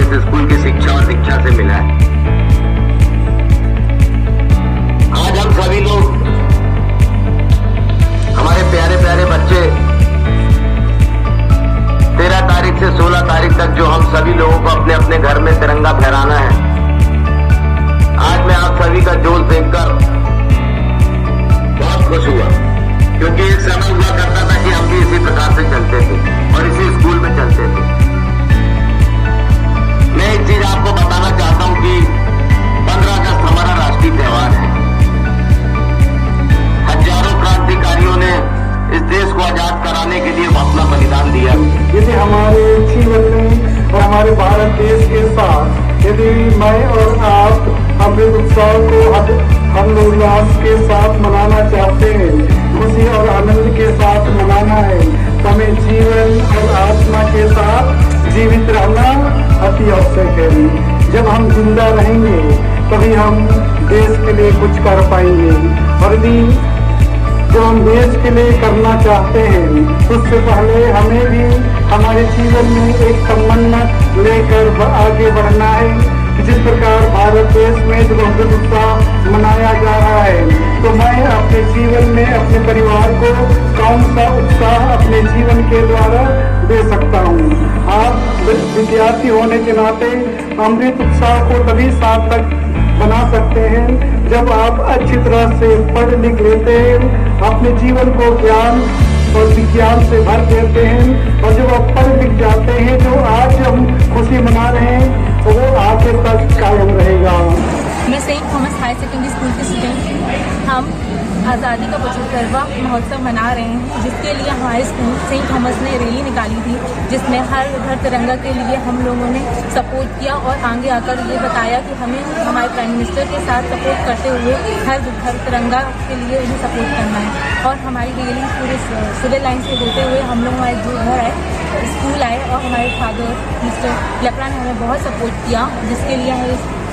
इस स्कूल की शिक्षा और दीक्षा से मिला है। आज हम सभी लोग, हमारे प्यारे प्यारे बच्चे, 13 तारीख से 16 तारीख तक जो हम सभी लोगों को अपने अपने घर में तिरंगा फहराना है, आज मैं आप सभी का जोश देखकर बहुत खुश हुआ, क्योंकि एक समय हुआ करता था कि हम भी इसी प्रकार से चलते थे और इसी स्कूल में चलते थे। मैं एक चीज आपको बताना चाहता हूं कि 15 अगस्त हमारा राष्ट्रीय त्योहार है। हजारों क्रांतिकारियों ने इस देश को आजाद कराने के लिए अपना बलिदान दिया। यदि हमारे जीवन में और हमारे भारत देश के साथ यदि मैं और आप अमृत उत्सव को हम उल्लास के साथ मनाना चाहते हैं, खुशी और आनंद के साथ मनाना है, तो हमें जीवन और आत्मा के साथ जीवित रहना अति आवश्यक है। जब हम जिंदा रहेंगे तभी हम देश के लिए कुछ कर पाएंगे, और यदि जो हम देश के लिए करना चाहते हैं उससे पहले हमें भी हमारे जीवन में एक तमन्ना लेकर आगे बढ़ना है। जिस प्रकार भारत देश में जो अमृत उत्सव मनाया जा रहा है, तो मैं अपने जीवन में अपने परिवार को कौन सा उत्साह अपने जीवन के द्वारा दे सकता हूँ। आप विद्यार्थी होने के नाते अमृत उत्सव को तभी सार्थक बना सकते हैं जब आप अच्छी तरह से पढ़ लिख लेते हैं, अपने जीवन को ज्ञान और विज्ञान से भर देते हैं, और जब आप पढ़ लिख जाते हैं जो आज हम खुशी मना रहे हैं तो वो आगे तक कायम रहेगा। मैं saint Thomas high secondary school की स्टूडेंट। हम आज़ादी का 75वां महोत्सव मना रहे हैं, जिसके लिए हमारे स्कूल सेंट थॉमस ने रैली निकाली थी, जिसमें हर घर तिरंगा के लिए हम लोगों ने सपोर्ट किया और आगे आकर ये बताया कि हमें हमारे प्राइम मिनिस्टर के साथ सपोर्ट करते हुए हर घर तिरंगा के लिए उन्हें सपोर्ट करना है। और हमारी रैली पूरे सिविल लाइन से होते हुए हम लोग हमारे जो घर आए, स्कूल आए, और हमारे फादर मिस्टर लेपरा ने हमें बहुत सपोर्ट किया, जिसके लिए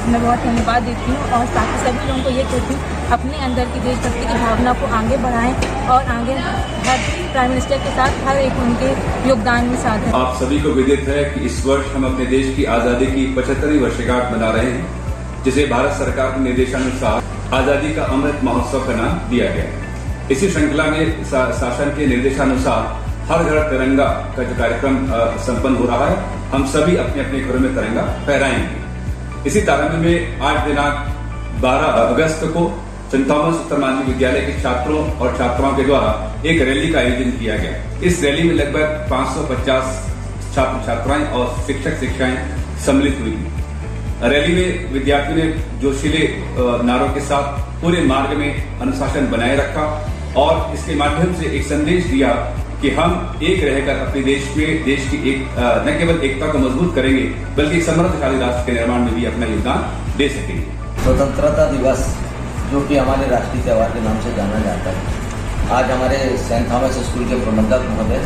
मैं बहुत धन्यवाद देती हूँ। और साथ ही सभी लोगों को ये कहती हूँ अपने अंदर की देशभक्ति की भावना को आगे बढ़ाएं और आगे हर प्राइम मिनिस्टर के साथ हर एक उनके योगदान में साथ है। आप सभी को विदित है कि इस वर्ष हम अपने देश की आजादी की 75वीं वर्षगांठ मना रहे हैं, जिसे भारत सरकार के निर्देशानुसार आजादी का अमृत महोत्सव का नाम दिया गया है। इसी श्रृंखला में शासन के निर्देशानुसार हर घर तिरंगा का जो कार्यक्रम संपन्न हो रहा है, हम सभी अपने अपने घरों में तिरंगा फहराएंगे। इसी तारतम्य में आज दिनांक 12 अगस्त को सेंट थॉमस उत्तर माध्यमिक विद्यालय के छात्रों और छात्राओं के द्वारा एक रैली का आयोजन किया गया। इस रैली में लगभग 550 छात्र छात्राएं और शिक्षक शिक्षाएं सम्मिलित हुई। रैली में विद्यार्थियों ने जोशीले नारों के साथ पूरे मार्ग में अनुशासन बनाए रखा और इसके माध्यम से एक संदेश दिया कि हम एक रहकर अपने देश में देश की एक न केवल एकता को मजबूत करेंगे, बल्कि एक समृद्धशाली राष्ट्र के निर्माण में भी अपना योगदान दे सकेंगे। स्वतंत्रता दिवस, जो कि हमारे राष्ट्रीय त्योहार के नाम से जाना जाता है, आज हमारे सेंट थॉमस स्कूल के प्रबंधक महोदय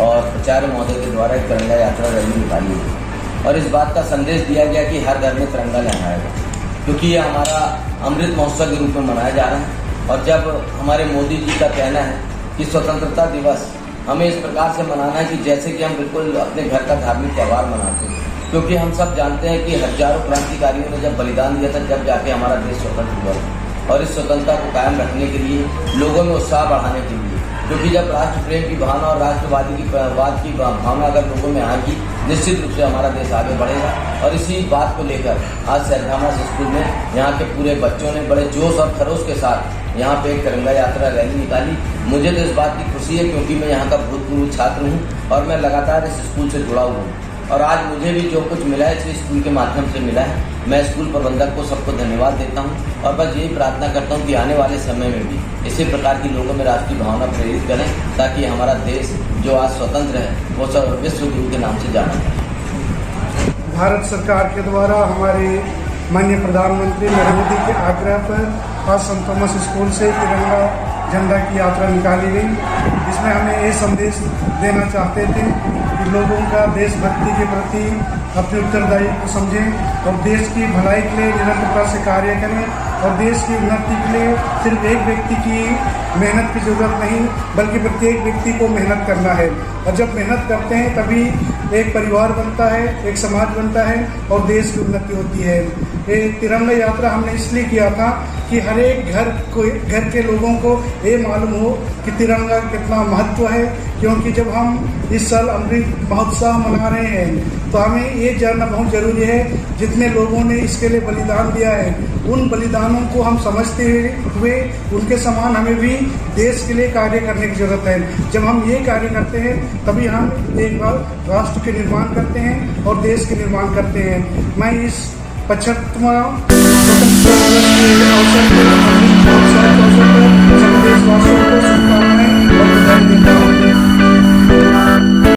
और प्राचार्य महोदय के द्वारा एक तिरंगा यात्रा रैली निकाली गई और इस बात का संदेश दिया गया कि हर घर में तिरंगा लहराएगा, क्योंकि ये हमारा अमृत महोत्सव के रूप में मनाया जा रहा है। और जब हमारे मोदी जी का कहना है कि स्वतंत्रता दिवस हमें इस प्रकार से मनाना है कि जैसे कि हम बिल्कुल अपने घर का धार्मिक त्यौहार मनाते हैं, क्योंकि हम सब जानते हैं कि हजारों क्रांतिकारियों ने जब बलिदान दिया था, जब जाके हमारा देश स्वतंत्र हुआ। और इस स्वतंत्रता को कायम रखने के लिए, लोगों में उत्साह बढ़ाने के लिए, क्योंकि जब राष्ट्र प्रेम की भावना और राष्ट्रवादी की भावना अगर लोगों में आएगी, निश्चित रूप से हमारा देश आगे बढ़ेगा। और इसी बात को लेकर आज सेंट थॉमस स्कूल में यहाँ के पूरे बच्चों ने बड़े जोश और खरोश के साथ यहाँ पे एक तिरंगा यात्रा रैली निकाली। मुझे तो इस बात की खुशी है, क्योंकि मैं यहाँ का भूतपूर्व छात्र हूँ और मैं लगातार इस स्कूल से जुड़ा हुआ हूँ। और आज मुझे भी जो कुछ मिला है इस स्कूल के माध्यम से मिला है। मैं स्कूल प्रबंधक को सबको धन्यवाद देता हूँ और बस यही प्रार्थना करता हूँ कि आने वाले समय में भी इसी प्रकार की लोगों में राष्ट्रीय भावना प्रेरित करें, ताकि हमारा देश जो आज स्वतंत्र है वो सब विश्व गुरु के नाम से जाना जाए। भारत सरकार के द्वारा हमारे माननीय प्रधानमंत्री नरेंद्र मोदी के आग्रह पर आज सेंट थॉमस स्कूल से तिरंगा झंडा की यात्रा निकाली गई। इसमें हमें ये संदेश देना चाहते थे कि लोगों का देशभक्ति के प्रति अपने उत्तरदायित्व को समझें और देश की भलाई के लिए निरंतरता से कार्य करें और देश की उन्नति के लिए सिर्फ एक व्यक्ति की मेहनत की ज़रूरत नहीं, बल्कि प्रत्येक व्यक्ति को मेहनत करना है। और जब मेहनत करते हैं तभी एक परिवार बनता है, एक समाज बनता है और देश की उन्नति होती है। ये तिरंगा यात्रा हमने इसलिए किया था कि हर एक घर के लोगों को ये मालूम हो कि तिरंगा कितना महत्व है, क्योंकि जब हम इस साल अमृत महोत्सव मना रहे हैं तो हमें ये जानना बहुत ज़रूरी है जितने लोगों ने इसके लिए बलिदान दिया है, उन बलिदानों को हम समझते हुए उनके समान हमें भी देश के लिए कार्य करने की ज़रूरत है। जब हम ये कार्य करते हैं तभी हम एक बार राष्ट्र के निर्माण करते हैं और देश के निर्माण करते हैं। मैं इस 75वां स्वतंत्रता दिवस के अवसर पर